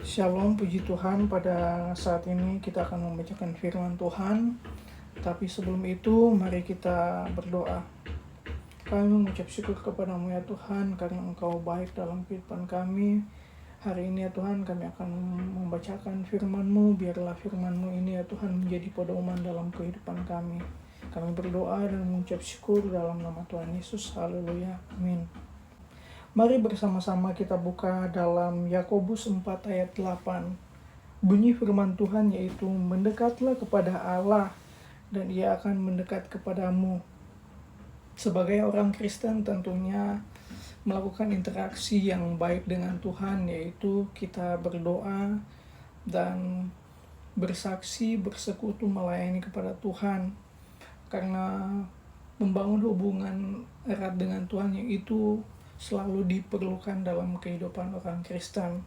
Shalom, puji Tuhan. Pada saat ini kita akan membacakan firman Tuhan. Tapi sebelum itu, mari kita berdoa. Kami mengucap syukur kepadamu ya Tuhan, karena Engkau baik dalam kehidupan kami. Hari ini ya Tuhan, kami akan membacakan firman-Mu. Biarlah firman-Mu ini ya Tuhan menjadi pedoman dalam kehidupan kami. Kami berdoa dan mengucap syukur dalam nama Tuhan Yesus. Haleluya. Amin. Mari bersama-sama kita buka dalam Yakobus 4 ayat 8. Bunyi firman Tuhan yaitu, mendekatlah kepada Allah dan Ia akan mendekat kepadamu. Sebagai orang Kristen tentunya melakukan interaksi yang baik dengan Tuhan, yaitu kita berdoa dan bersaksi, bersekutu melayani kepada Tuhan. Karena membangun hubungan erat dengan Tuhan yang itu selalu diperlukan dalam kehidupan orang Kristen.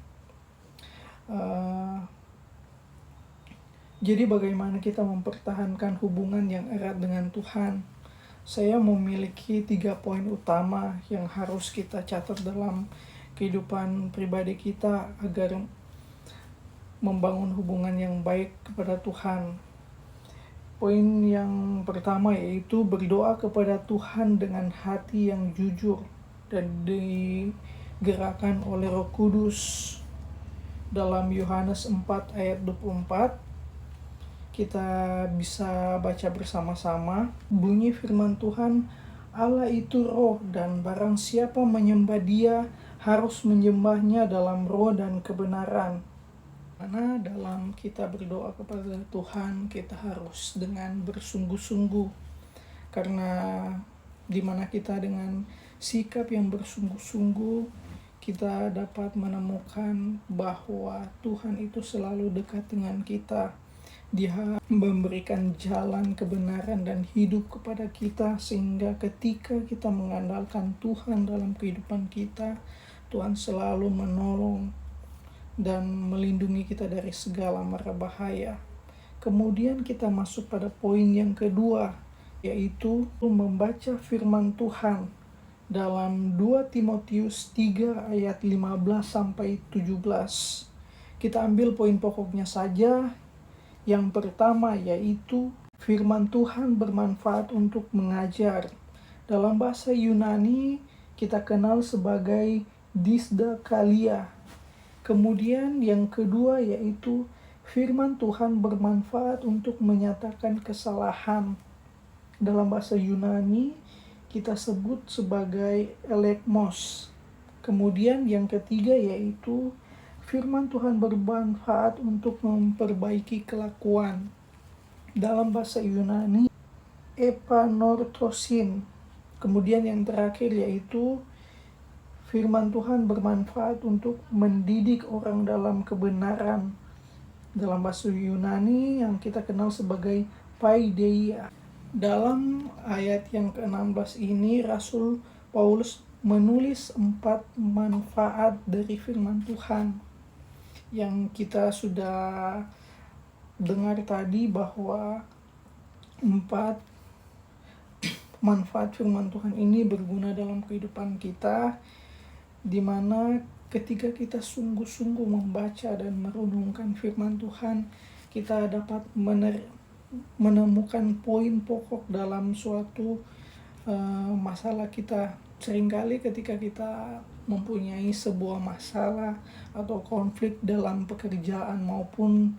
Jadi bagaimana kita mempertahankan hubungan yang erat dengan Tuhan? Saya memiliki 3 poin utama yang harus kita catat dalam kehidupan pribadi kita agar membangun hubungan yang baik kepada Tuhan. Poin yang pertama yaitu berdoa kepada Tuhan dengan hati yang jujur dan digerakkan oleh Roh Kudus. Dalam Yohanes 4 ayat 24 kita bisa baca bersama-sama. Bunyi firman Tuhan, Allah itu roh, dan barang siapa menyembah Dia harus menyembahnya dalam roh dan kebenaran. Karena dalam kita berdoa kepada Tuhan, kita harus dengan bersungguh-sungguh. Karena dimana kita dengan sikap yang bersungguh-sungguh, kita dapat menemukan bahwa Tuhan itu selalu dekat dengan kita. Dia memberikan jalan kebenaran dan hidup kepada kita, sehingga ketika kita mengandalkan Tuhan dalam kehidupan kita, Tuhan selalu menolong dan melindungi kita dari segala mara bahaya. Kemudian kita masuk pada poin yang kedua, yaitu membaca firman Tuhan dalam 2 Timotius 3 ayat 15-17. Kita ambil poin pokoknya saja. Yang pertama yaitu firman Tuhan bermanfaat untuk mengajar. Dalam bahasa Yunani kita kenal sebagai didakalia. Kemudian yang kedua yaitu firman Tuhan bermanfaat untuk menyatakan kesalahan. Dalam bahasa Yunani kita sebut sebagai elekmos. Kemudian yang ketiga yaitu firman Tuhan bermanfaat untuk memperbaiki kelakuan. Dalam bahasa Yunani epanortosin. Kemudian yang terakhir yaitu firman Tuhan bermanfaat untuk mendidik orang dalam kebenaran. Dalam bahasa Yunani yang kita kenal sebagai paideia. Dalam ayat yang ke-16 ini, Rasul Paulus menulis 4 manfaat dari firman Tuhan. Yang kita sudah dengar tadi bahwa 4 manfaat firman Tuhan ini berguna dalam kehidupan kita, di mana ketika kita sungguh-sungguh membaca dan merenungkan firman Tuhan, kita dapat menemukan poin pokok dalam suatu masalah kita. Seringkali ketika kita mempunyai sebuah masalah atau konflik dalam pekerjaan maupun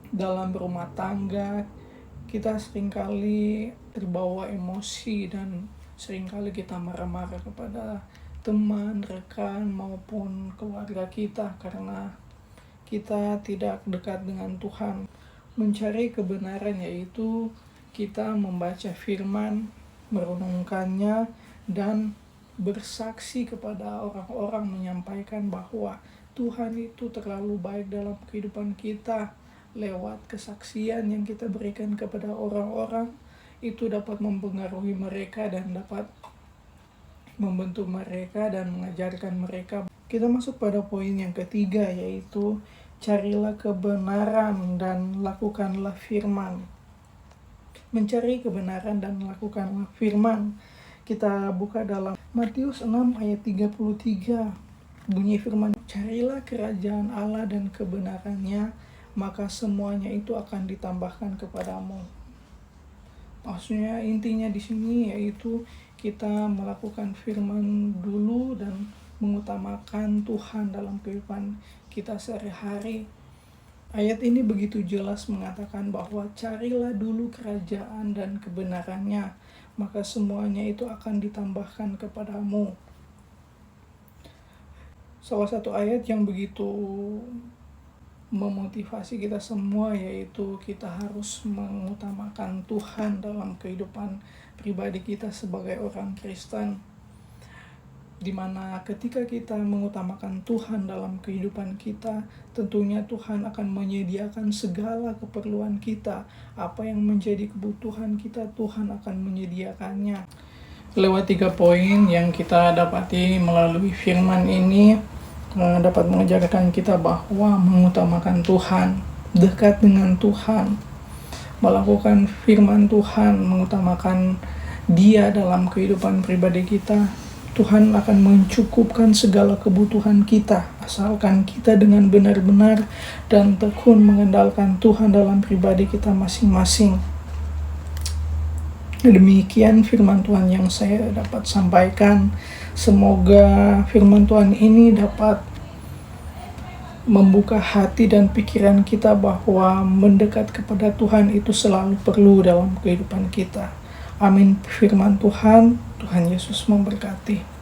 dalam rumah tangga, kita seringkali terbawa emosi dan seringkali kita marah-marah kepada teman, rekan maupun keluarga kita karena kita tidak dekat dengan Tuhan. Mencari kebenaran yaitu kita membaca firman, merenungkannya, dan bersaksi kepada orang-orang, menyampaikan bahwa Tuhan itu terlalu baik dalam kehidupan kita. Lewat kesaksian yang kita berikan kepada orang-orang, itu dapat mempengaruhi mereka dan dapat membentuk mereka dan mengajarkan mereka. Kita masuk pada poin yang ketiga yaitu carilah kebenaran dan lakukanlah firman. Mencari kebenaran dan lakukanlah firman. Kita buka dalam Matius 6 ayat 33. Bunyi firman, carilah kerajaan Allah dan kebenarannya, maka semuanya itu akan ditambahkan kepadamu. Maksudnya intinya di sini yaitu kita melakukan firman dulu dan mengutamakan Tuhan dalam kehidupan kita sehari-hari. Ayat ini begitu jelas mengatakan bahwa carilah dulu kerajaan dan kebenarannya, maka semuanya itu akan ditambahkan kepadamu. Salah satu ayat yang begitu memotivasi kita semua yaitu kita harus mengutamakan Tuhan dalam kehidupan pribadi kita sebagai orang Kristen, dimana ketika kita mengutamakan Tuhan dalam kehidupan kita, tentunya Tuhan akan menyediakan segala keperluan kita. Apa yang menjadi kebutuhan kita, Tuhan akan menyediakannya. Lewat 3 poin yang kita dapati melalui firman ini dapat mengajarkan kita bahwa mengutamakan Tuhan, dekat dengan Tuhan, melakukan firman Tuhan, mengutamakan Dia dalam kehidupan pribadi kita, Tuhan akan mencukupkan segala kebutuhan kita, asalkan kita dengan benar-benar dan tekun mengandalkan Tuhan dalam pribadi kita masing-masing. Demikian firman Tuhan yang saya dapat sampaikan. Semoga firman Tuhan ini dapat membuka hati dan pikiran kita bahwa mendekat kepada Tuhan itu selalu perlu dalam kehidupan kita. Amin. Firman Tuhan, Tuhan Yesus memberkati.